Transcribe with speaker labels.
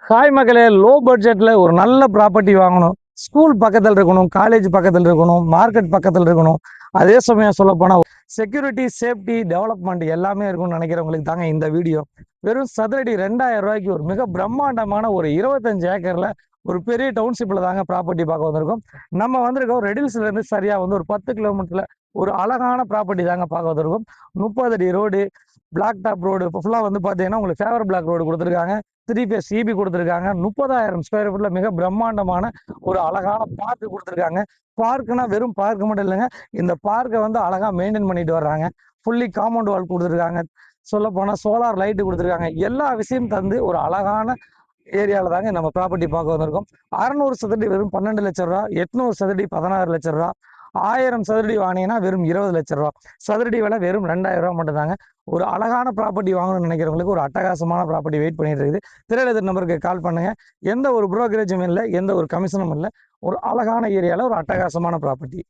Speaker 1: Hi மக்களே, low பட்ஜெட்ல ஒரு நல்ல ப்ராப்பர்ட்டி வாங்கணும். ஸ்கூல் பக்கத்துல இருக்கணும், காலேஜ் பக்கத்துல இருக்கணும், மார்க்கெட் பக்கத்துல இருக்கணும். அதே சமயம் சொல்லப்போனா செக்யூரிட்டி, சேஃப்டி, டெவலப்மெண்ட் எல்லாமே இருக்கும்னு நினைக்கிறவங்களுக்கு தாங்க இந்த வீடியோ. வெறும் சதுரடி 2000 ரூபாய்க்கு ஒரு மிக பிரம்மாண்டமான ஒரு 25 ஏக்கர்ல ஒரு பெரிய டவுன்ஷிப்ல தாங்க ப்ராப்பர்ட்டி பார்க்க வந்திருக்கோம். நம்ம வந்திருக்கோம் ரெடில்ஸ்ல இருந்து சரியா வந்து ஒரு 10 கிலோமீட்டர்ல ஒரு அழகான ப்ராப்பர்ட்டி தாங்க பார்க்க வந்திருக்கோம். 30 அடி ரோடு, பிளாக் டாப் ரோடு. இப்போ ஃபுல்லாக வந்து பார்த்தீங்கன்னா உங்களுக்கு ஃபேவர் பிளாக் ரோடு கொடுத்துருக்காங்க. 3 பேஸ் சிபி கொடுத்துருக்காங்க. 30,000 ஸ்கொயர் ஃபீட்ல மிக பிரம்மாண்டமான ஒரு அழகான பார்க் கொடுத்துருக்காங்க. பார்க்னா வெறும் பார்க் மட்டும் இல்லைங்க, இந்த பார்க்கை வந்து அழகா மெயின்டைன் பண்ணிட்டு வர்றாங்க. ஃபுல்லி காம்பவுண்ட் வால் கொடுத்துருக்காங்க. சொல்ல போனால் சோலார் லைட்டு கொடுத்துருக்காங்க. எல்லா விஷயம் தந்து ஒரு அழகான ஏரியாவில் தாங்க நம்ம ப்ராப்பர்ட்டி பார்க்க வந்திருக்கோம். 600 சதுரடி வெறும் 12 லட்சம் ரூபா, 800 சதுரடி 16 லட்சம் ரூபா, 1000 சதுரடி வாங்கினீங்கன்னா வெறும் 20 லட்சம் ரூபா. சதுரடி விலை வெறும் 2000 ரூபா மட்டும் தாங்க. ஒரு அழகான ப்ராப்பர்ட்டி வாங்கணும்னு நினைக்கிறவங்களுக்கு ஒரு அட்டகாசமான ப்ராப்பர்ட்டி வெயிட் பண்ணிட்டு இருக்குது. திரையில நம்பருக்கு கால் பண்ணுங்க. எந்த ஒரு புரோக்கரேஜும் இல்லை, எந்த ஒரு கமிஷனும் இல்லை. ஒரு அழகான ஏரியாவில் ஒரு அட்டகாசமான ப்ராப்பர்ட்டி.